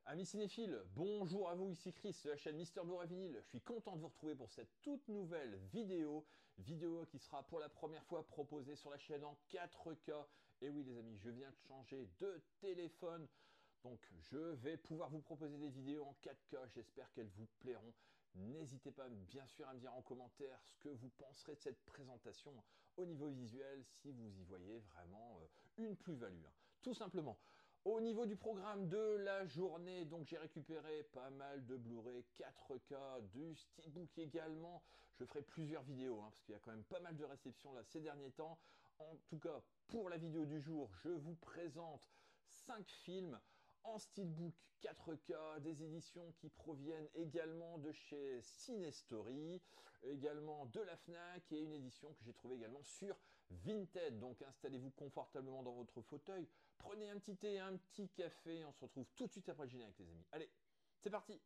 Amis cinéphiles, bonjour à vous, ici Chris de la chaîne Mister Blu-ray Vinyl. Je suis content de vous retrouver pour cette toute nouvelle vidéo qui sera pour la première fois proposée sur la chaîne en 4K. Et oui les amis, je viens de changer de téléphone, donc je vais pouvoir vous proposer des vidéos en 4K, j'espère qu'elles vous plairont. N'hésitez pas bien sûr à me dire en commentaire ce que vous penserez de cette présentation au niveau visuel, si vous y voyez vraiment une plus-value, tout simplement. Au niveau du programme de la journée, donc j'ai récupéré pas mal de Blu-ray 4K, du Steelbook également. Je ferai plusieurs vidéos, parce qu'il y a quand même pas mal de réceptions là ces derniers temps. En tout cas, pour la vidéo du jour, je vous présente 5 films en Steelbook 4K, des éditions qui proviennent également de chez Cinestory, également de la Fnac, et une édition que j'ai trouvée également sur Vinted. Donc installez-vous confortablement dans votre fauteuil, prenez un petit thé, un petit café, et on se retrouve tout de suite après le générique les amis. Allez, c'est parti!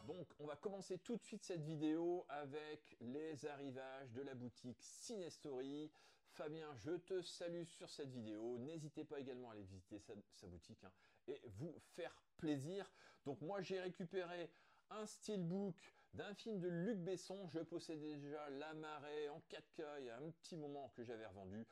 Donc on va commencer tout de suite cette vidéo avec les arrivages de la boutique Cinestory. Fabien, je te salue sur cette vidéo. N'hésitez pas également à aller visiter sa boutique et vous faire plaisir. Donc moi j'ai récupéré un steelbook d'un film de Luc Besson. Je possédais déjà La Marée en 4K il y a un petit moment que j'avais revendu.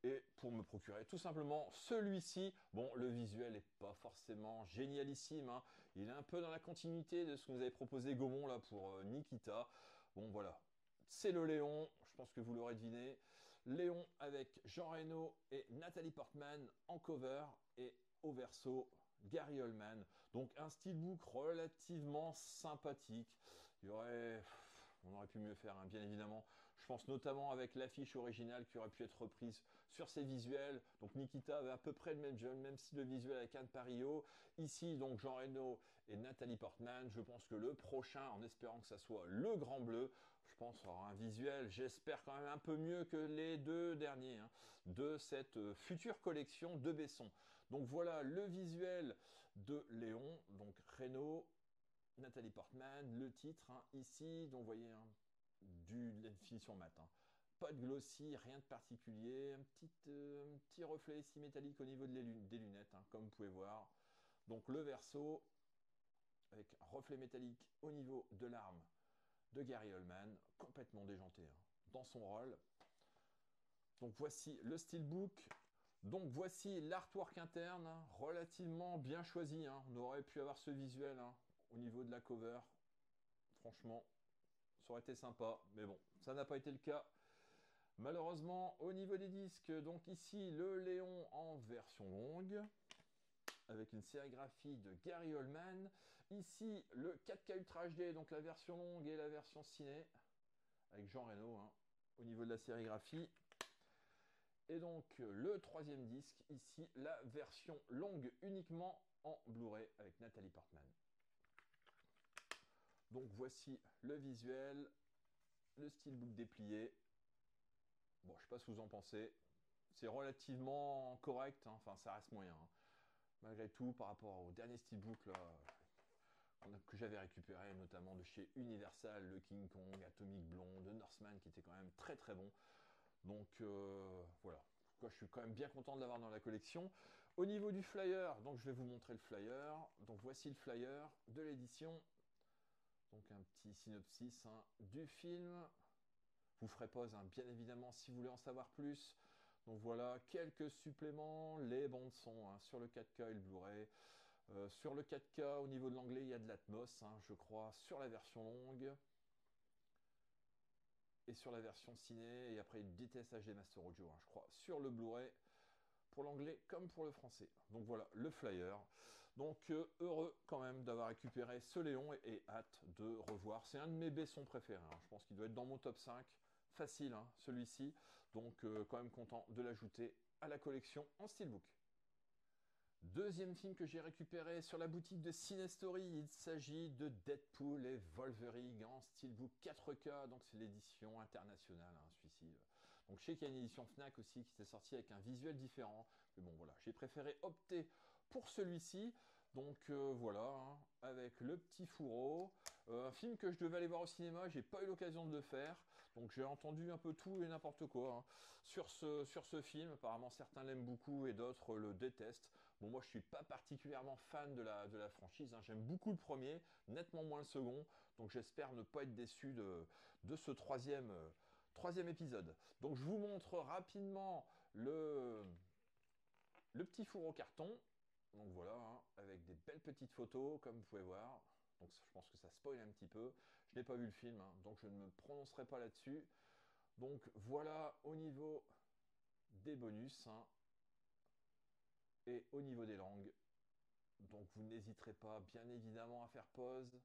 Et pour me procurer tout simplement celui-ci. Bon, le visuel n'est pas forcément génialissime, il est un peu dans la continuité de ce que nous avait proposé Gaumont là pour Nikita. Bon voilà, c'est le Léon, je pense que vous l'aurez deviné. Léon avec Jean Reno et Nathalie Portman en cover, et au verso Gary Oldman. Donc un steelbook relativement sympathique. On aurait pu mieux faire, bien évidemment. Je pense notamment avec l'affiche originale qui aurait pu être reprise sur ces visuels. Donc Nikita avait à peu près le même jeune, même si le visuel avec Anne Parillo. Ici, donc Jean Reno et Nathalie Portman. Je pense que le prochain, en espérant que ça soit le Grand Bleu, je pense aura un visuel, j'espère quand même un peu mieux que les deux derniers de cette future collection de Besson. Donc voilà le visuel de Léon, donc Reno, Nathalie Portman, le titre ici, donc vous voyez de la finition mat. Pas de glossy, rien de particulier, un petit reflet ici métallique au niveau des lunettes, comme vous pouvez voir. Donc le verso, avec un reflet métallique au niveau de l'arme de Gary Oldman, complètement déjanté dans son rôle. Donc voici le steelbook. Donc voici l'artwork interne, relativement bien choisi. On aurait pu avoir ce visuel au niveau de la cover. Franchement, ça aurait été sympa, mais bon, ça n'a pas été le cas. Malheureusement, au niveau des disques, donc ici le Léon en version longue, avec une sérigraphie de Gary Oldman. Ici le 4K Ultra HD, donc la version longue et la version ciné, avec Jean Reno au niveau de la sérigraphie. Et donc le troisième disque, ici la version longue uniquement en Blu-ray avec Nathalie Portman. Donc voici le visuel, le steelbook déplié. Bon, je sais pas ce que vous en pensez. C'est relativement correct, enfin ça reste moyen. Malgré tout, par rapport au dernier steelbook là, que j'avais récupéré, notamment de chez Universal, le King Kong, Atomic Blonde, de Northman, qui était quand même très très bon. Donc voilà, je suis quand même bien content de l'avoir dans la collection. Au niveau du flyer, donc je vais vous montrer le flyer. Donc voici le flyer de l'édition. Donc un petit synopsis du film. Vous ferez pause, bien évidemment, si vous voulez en savoir plus. Donc voilà, quelques suppléments, les bandes son sur le 4K et le Blu-ray. Sur le 4K, au niveau de l'anglais, il y a de l'Atmos, je crois, sur la version longue. Et sur la version ciné, et après DTS HD Master Audio, je crois, sur le Blu-ray, pour l'anglais comme pour le français. Donc voilà, le flyer. Donc heureux quand même d'avoir récupéré ce Léon et hâte de revoir. C'est un de mes Bessons préférés, je pense qu'il doit être dans mon top 5. Facile, celui-ci. Donc quand même content de l'ajouter à la collection en steelbook. Deuxième film que j'ai récupéré sur la boutique de Cinestory, il s'agit de Deadpool et Wolverine en steelbook 4K, donc c'est l'édition internationale, celui-ci. Donc je sais qu'il y a une édition Fnac aussi qui s'est sortie avec un visuel différent, mais bon voilà, j'ai préféré opter pour celui-ci. Donc voilà, avec le petit fourreau, Un film que je devais aller voir au cinéma, j'ai pas eu l'occasion de le faire, donc j'ai entendu un peu tout et n'importe quoi hein, sur ce film. Apparemment certains l'aiment beaucoup et d'autres le détestent. Bon, moi je suis pas particulièrement fan de la franchise, hein. J'aime beaucoup le premier, nettement moins le second, donc j'espère ne pas être déçu de ce troisième épisode. Donc je vous montre rapidement le petit four au carton. Donc voilà, hein, avec des belles petites photos, comme vous pouvez voir. Donc je pense que ça spoil un petit peu. Je n'ai pas vu le film, hein, donc je ne me prononcerai pas là-dessus. Donc voilà au niveau des bonus hein, et au niveau des langues. Donc vous n'hésiterez pas bien évidemment à faire pause.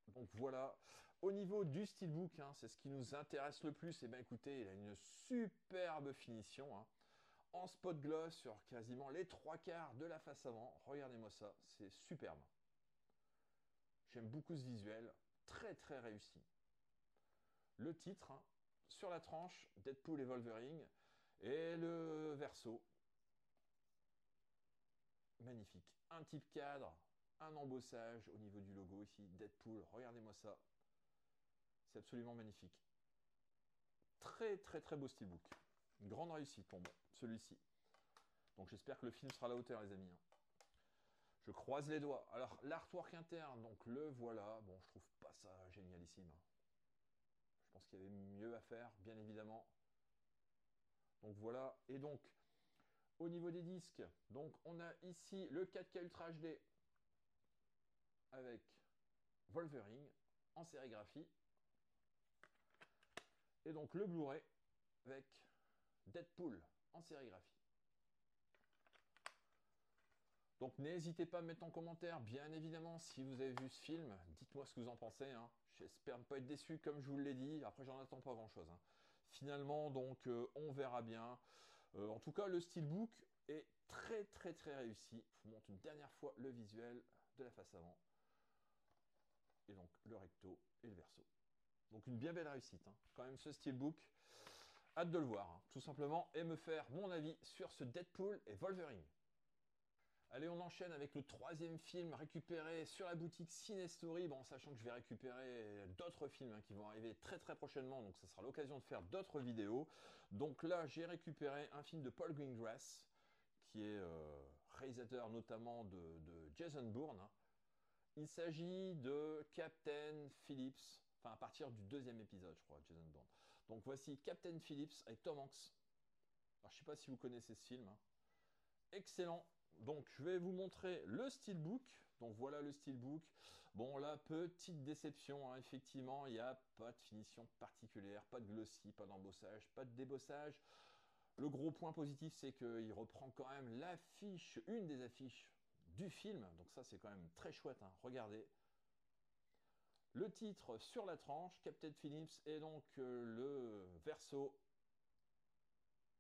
Donc voilà, au niveau du steelbook, hein, c'est ce qui nous intéresse le plus. Et bien écoutez, il a une superbe finition. Hein, en spot gloss sur quasiment les trois quarts de la face avant. Regardez-moi ça, c'est superbe. J'aime beaucoup ce visuel, très très réussi. Le titre, hein, sur la tranche, Deadpool et Wolverine, et le verso, magnifique. Un type cadre, un embossage au niveau du logo ici, Deadpool, regardez-moi ça. C'est absolument magnifique. Très très très beau steelbook. Une grande réussite pour moi, celui-ci. Donc j'espère que le film sera à la hauteur les amis. Je croise les doigts. Alors l'artwork interne, donc le voilà. Bon, je trouve pas ça génialissime. Je pense qu'il y avait mieux à faire, bien évidemment. Donc voilà. Et donc, au niveau des disques, donc on a ici le 4K Ultra HD avec Wolverine en sérigraphie. Et donc le Blu-ray avec Deadpool en sérigraphie. Donc n'hésitez pas à me mettre en commentaire, bien évidemment, si vous avez vu ce film, dites-moi ce que vous en pensez. Hein. J'espère ne pas être déçu, comme je vous l'ai dit. Après, j'en attends pas grand-chose. Hein. Finalement, donc, on verra bien. En tout cas, le steelbook est très très très réussi. Je vous montre une dernière fois le visuel de la face avant. Et donc le recto et le verso. Donc une bien belle réussite. Hein. Quand même ce steelbook. Hâte de le voir, hein, tout simplement, et me faire mon avis sur ce Deadpool et Wolverine. Allez, on enchaîne avec le troisième film récupéré sur la boutique Cinestory. Bon, sachant que je vais récupérer d'autres films hein, qui vont arriver très très prochainement, donc ça sera l'occasion de faire d'autres vidéos. Donc là, j'ai récupéré un film de Paul Greengrass, qui est réalisateur notamment de Jason Bourne. Hein. Il s'agit de Captain Phillips, enfin à partir du deuxième épisode, je crois, Jason Bourne. Donc voici Captain Phillips avec Tom Hanks. Alors, je ne sais pas si vous connaissez ce film. Hein. Excellent. Donc je vais vous montrer le steelbook. Donc voilà le steelbook. Bon là, petite déception, hein. Effectivement, il n'y a pas de finition particulière, pas de glossy, pas d'embossage, pas de débossage. Le gros point positif, c'est qu'il reprend quand même l'affiche, une des affiches du film. Donc ça, c'est quand même très chouette. Hein. Regardez. Le titre sur la tranche, Captain Phillips, et donc le verso,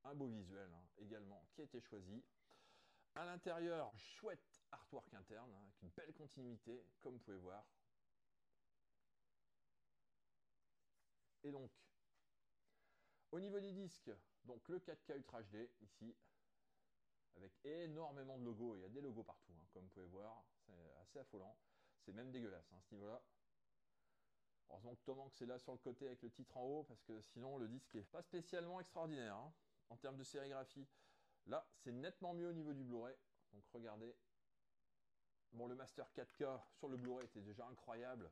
un beau visuel hein, également qui a été choisi. À l'intérieur, chouette artwork interne, hein, avec une belle continuité, comme vous pouvez voir. Et donc, au niveau des disques, donc le 4K Ultra HD, ici, avec énormément de logos, il y a des logos partout, hein, comme vous pouvez voir, c'est assez affolant, c'est même dégueulasse, hein, ce niveau-là. Heureusement que Tom Hanks est là sur le côté avec le titre en haut, parce que sinon le disque est pas spécialement extraordinaire, hein, en termes de sérigraphie. Là, c'est nettement mieux au niveau du Blu-ray, donc regardez. Bon, le Master 4K sur le Blu-ray était déjà incroyable.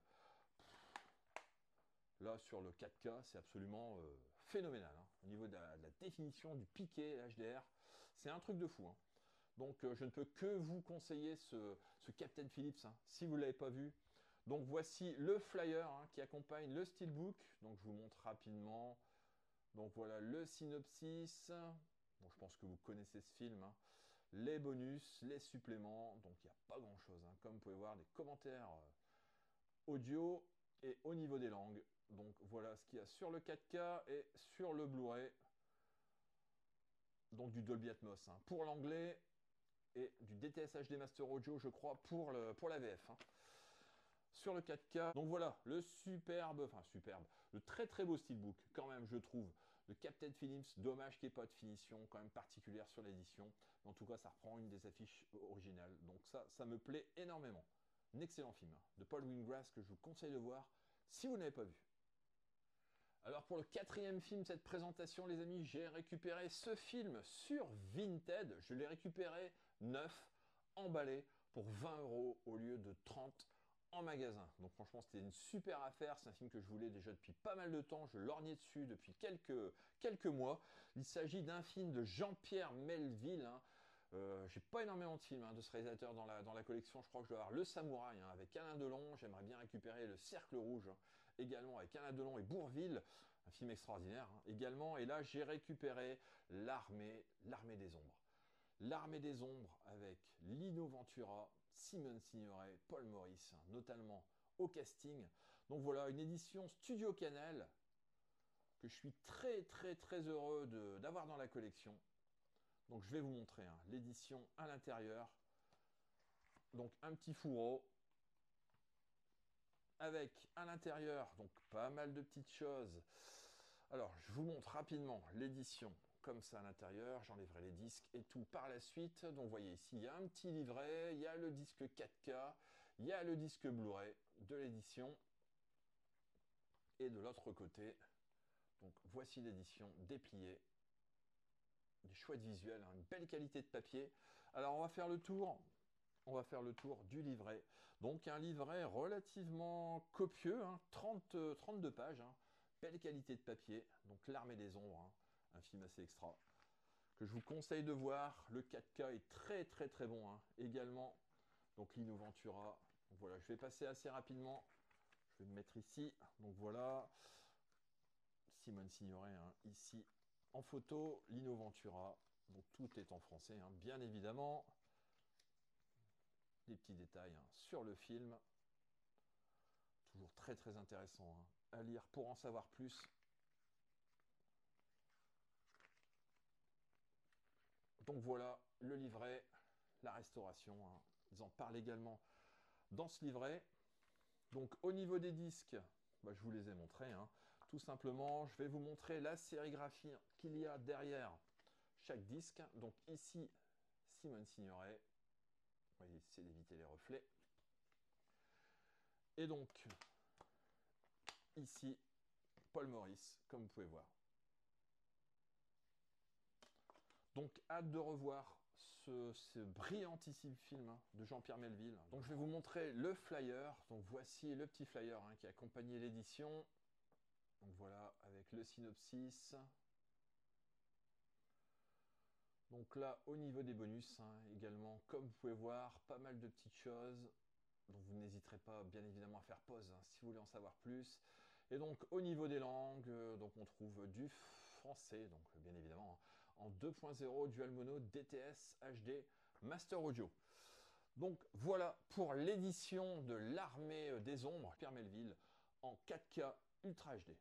Là, sur le 4K, c'est absolument phénoménal. Hein. Au niveau de la définition, du piqué HDR, c'est un truc de fou. Hein. Donc, je ne peux que vous conseiller ce Captain Phillips, hein, si vous ne l'avez pas vu. Donc, voici le flyer hein, qui accompagne le steelbook. Donc, je vous montre rapidement. Donc, voilà le synopsis. Bon, je pense que vous connaissez ce film. Hein. Les bonus, les suppléments. Donc, il n'y a pas grand-chose. Hein. Comme vous pouvez voir, des commentaires audio et au niveau des langues. Donc voilà ce qu'il y a sur le 4K et sur le Blu-ray. Donc du Dolby Atmos hein, pour l'anglais et du DTS HD Master Audio je crois pour la VF. Hein. Sur le 4K. Donc voilà le superbe, le très très beau steelbook quand même je trouve. Le Captain Phillips, dommage qu'il n'y ait pas de finition quand même particulière sur l'édition. En tout cas ça reprend une des affiches originales. Donc ça me plaît énormément. Un excellent film de Paul Greengrass que je vous conseille de voir si vous n'avez pas vu. Alors pour le 4e film de cette présentation, les amis, j'ai récupéré ce film sur Vinted. Je l'ai récupéré neuf, emballé pour 20 € au lieu de 30 en magasin. Donc franchement, c'était une super affaire. C'est un film que je voulais déjà depuis pas mal de temps. Je lorgnais dessus depuis quelques mois. Il s'agit d'un film de Jean-Pierre Melville. J'ai pas énormément de films de ce réalisateur dans la collection. Je crois que je dois avoir Le Samouraï avec Alain Delon. J'aimerais bien récupérer Le Cercle Rouge également avec Alain Delon et Bourvil. Un film extraordinaire également. Et là, j'ai récupéré L'Armée des Ombres. L'Armée des Ombres avec Lino Ventura, Simone Signoret, Paul Maurice, notamment au casting. Donc voilà, une édition Studio Canal que je suis très heureux d'avoir dans la collection. Donc je vais vous montrer l'édition à l'intérieur. Donc un petit fourreau avec à l'intérieur donc pas mal de petites choses. Alors je vous montre rapidement l'édition comme ça à l'intérieur. J'enlèverai les disques et tout par la suite. Donc vous voyez ici il y a un petit livret, il y a le disque 4K, il y a le disque Blu-ray de l'édition. Et de l'autre côté, donc voici l'édition dépliée. Des chouettes visuels, une belle qualité de papier. Alors on va faire le tour du livret. Donc un livret relativement copieux, 32 pages, belle qualité de papier. Donc L'Armée des Ombres, un film assez extra que je vous conseille de voir. Le 4K est très bon également. Donc Lino Ventura. Donc voilà, je vais passer assez rapidement. Je vais me mettre ici. Donc voilà, Simone Signoret ici en photo, Lino Ventura. Donc tout est en français, bien évidemment. Des petits détails sur le film. Toujours très intéressant à lire pour en savoir plus. Donc voilà le livret, la restauration. Ils en parlent également dans ce livret. Donc au niveau des disques, je vous les ai montrés. Tout simplement, je vais vous montrer la sérigraphie qu'il y a derrière chaque disque. Donc ici, Simone Signoret. Vous voyez, c'est d'éviter les reflets. Et donc, ici, Paul Maurice, comme vous pouvez voir. Donc, hâte de revoir ce brillantissime film de Jean-Pierre Melville. Donc, je vais vous montrer le flyer. Donc, voici le petit flyer qui accompagnait l'édition. Donc, voilà, avec le synopsis. Donc là, au niveau des bonus, également, comme vous pouvez voir, pas mal de petites choses. Donc vous n'hésiterez pas, bien évidemment, à faire pause si vous voulez en savoir plus. Et donc, au niveau des langues, donc on trouve du français, donc bien évidemment, en 2.0, Dual Mono, DTS, HD, Master Audio. Donc voilà pour l'édition de L'Armée des Ombres, Pierre Melville, en 4K Ultra HD.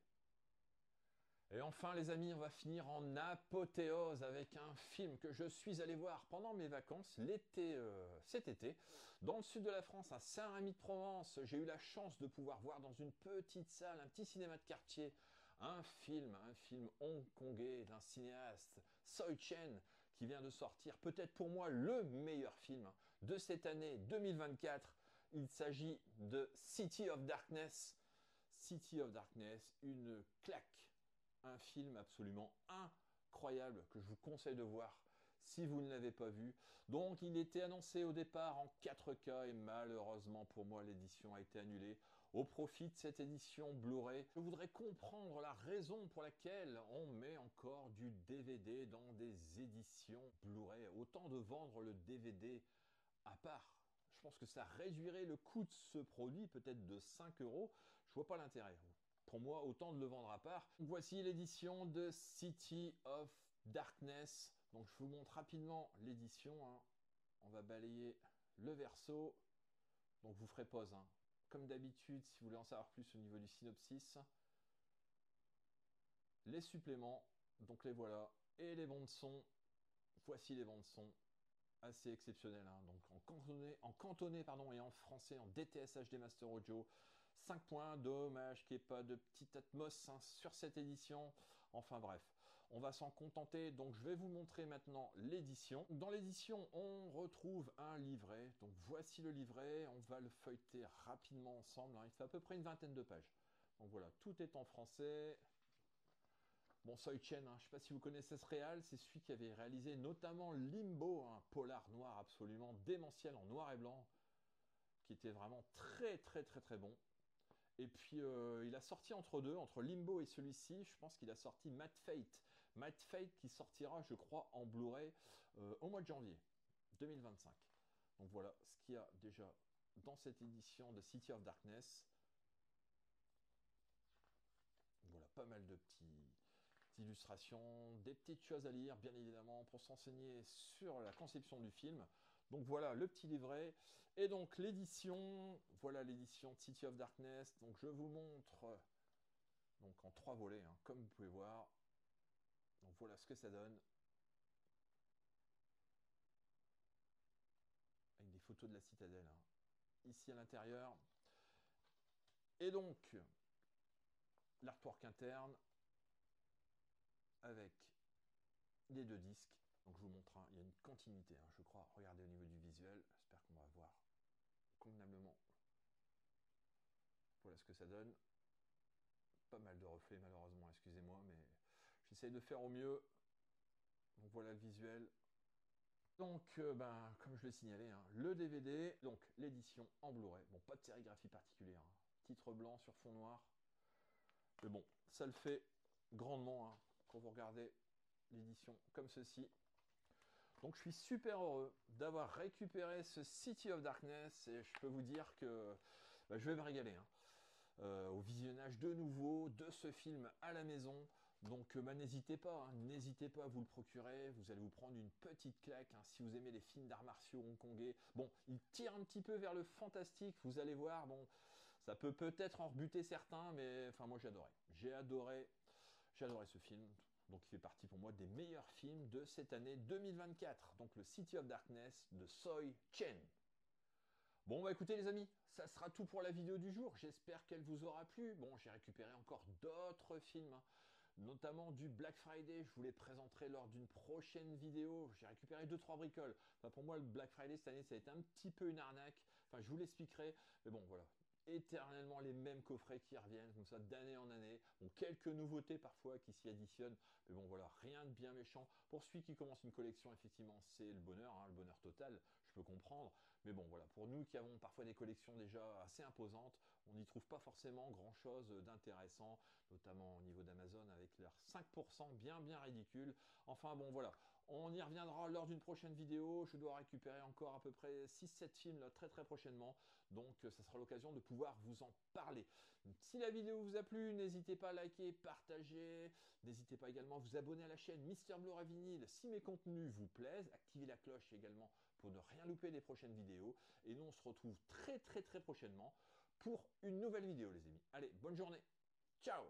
Et enfin les amis, on va finir en apothéose avec un film que je suis allé voir pendant mes vacances cet été, dans le sud de la France, à Saint-Rémy-de-Provence. J'ai eu la chance de pouvoir voir dans une petite salle, un petit cinéma de quartier, un film hongkongais d'un cinéaste, Soi Chen, qui vient de sortir peut-être pour moi le meilleur film de cette année 2024. Il s'agit de City of Darkness. City of Darkness, une claque. Un film absolument incroyable que je vous conseille de voir si vous ne l'avez pas vu. Donc il était annoncé au départ en 4K et malheureusement pour moi l'édition a été annulée au profit de cette édition Blu-ray. Je voudrais comprendre la raison pour laquelle on met encore du DVD dans des éditions Blu-ray. Autant de vendre le DVD à part. Je pense que ça réduirait le coût de ce produit peut-être de 5 €. Je vois pas l'intérêt. Pour moi, autant de le vendre à part. Donc, voici l'édition de City of Darkness. Donc je vous montre rapidement l'édition. On va balayer le verso. Donc vous ferez pause. Comme d'habitude, si vous voulez en savoir plus au niveau du synopsis. Les suppléments, donc les voilà. Et les bandes son. Voici les bandes son. Assez exceptionnelles. Donc en cantonais et en français, en DTS HD Master Audio. 5 points, dommage qu'il n'y ait pas de petite atmos sur cette édition. Enfin bref. On va s'en contenter, donc je vais vous montrer maintenant l'édition. Dans l'édition, on retrouve un livret. Donc voici le livret, on va le feuilleter rapidement ensemble. Il fait à peu près une vingtaine de pages. Donc voilà, tout est en français. Bon, Soi Chen, je ne sais pas si vous connaissez ce réal, c'est celui qui avait réalisé notamment Limbo, un polar noir absolument démentiel en noir et blanc, qui était vraiment très très très très bon. Et puis il a sorti entre deux, entre Limbo et celui-ci, je pense qu'il a sorti Mad Fate. Mad Fate qui sortira, je crois, en Blu-ray au mois de janvier 2025. Donc voilà ce qu'il y a déjà dans cette édition de City of Darkness. Voilà, pas mal de petites illustrations, des petites choses à lire, bien évidemment, pour s'enseigner sur la conception du film. Donc voilà le petit livret. Et donc l'édition, voilà l'édition City of Darkness. Donc je vous montre donc en 3 volets, comme vous pouvez voir. Donc voilà ce que ça donne. Avec des photos de la citadelle. Ici à l'intérieur. Et donc l'artwork interne avec les 2 disques. Donc je vous montre, il y a une continuité, je crois. Regardez au niveau du visuel. J'espère qu'on va voir convenablement. Voilà ce que ça donne. Pas mal de reflets malheureusement, excusez-moi, mais j'essaye de faire au mieux. Donc voilà le visuel. Donc, comme je l'ai signalé, le DVD, donc l'édition en Blu-ray. Bon, pas de sérigraphie particulière. Titre blanc sur fond noir. Mais bon, ça le fait grandement quand vous regardez l'édition comme ceci. Donc je suis super heureux d'avoir récupéré ce City of Darkness et je peux vous dire que je vais me régaler au visionnage de nouveau de ce film à la maison. Donc n'hésitez pas, n'hésitez pas à vous le procurer, vous allez vous prendre une petite claque si vous aimez les films d'arts martiaux hongkongais. Bon, il tire un petit peu vers le fantastique, vous allez voir, bon, ça peut peut-être en rebuter certains, mais enfin moi j'ai adoré. J'ai adoré ce film. Donc il fait partie pour moi des meilleurs films de cette année 2024. Donc le City of Darkness de Soi Chen. Bon bah écoutez les amis, ça sera tout pour la vidéo du jour. J'espère qu'elle vous aura plu. Bon, j'ai récupéré encore d'autres films, notamment du Black Friday. Je vous les présenterai lors d'une prochaine vidéo. J'ai récupéré 2-3 bricoles. Enfin, pour moi, le Black Friday cette année, ça a été un petit peu une arnaque. Enfin, je vous l'expliquerai. Mais bon, voilà. Éternellement les mêmes coffrets qui reviennent comme ça d'année en année. Bon, quelques nouveautés parfois qui s'y additionnent, mais bon voilà, rien de bien méchant. Pour celui qui commence une collection, effectivement, c'est le bonheur total, je peux comprendre. Mais bon voilà, pour nous qui avons parfois des collections déjà assez imposantes, on n'y trouve pas forcément grand chose d'intéressant, notamment au niveau d'Amazon avec leurs 5% bien ridicule. Enfin bon voilà, on y reviendra lors d'une prochaine vidéo. Je dois récupérer encore à peu près 6-7 films là, très prochainement. Donc ça sera l'occasion de pouvoir vous en parler. Si la vidéo vous a plu, n'hésitez pas à liker, partager. N'hésitez pas également à vous abonner à la chaîne Mister Blu-ray Vinyl si mes contenus vous plaisent. Activez la cloche également pour ne rien louper des prochaines vidéos. Et nous on se retrouve très prochainement pour une nouvelle vidéo les amis. Allez, bonne journée. Ciao!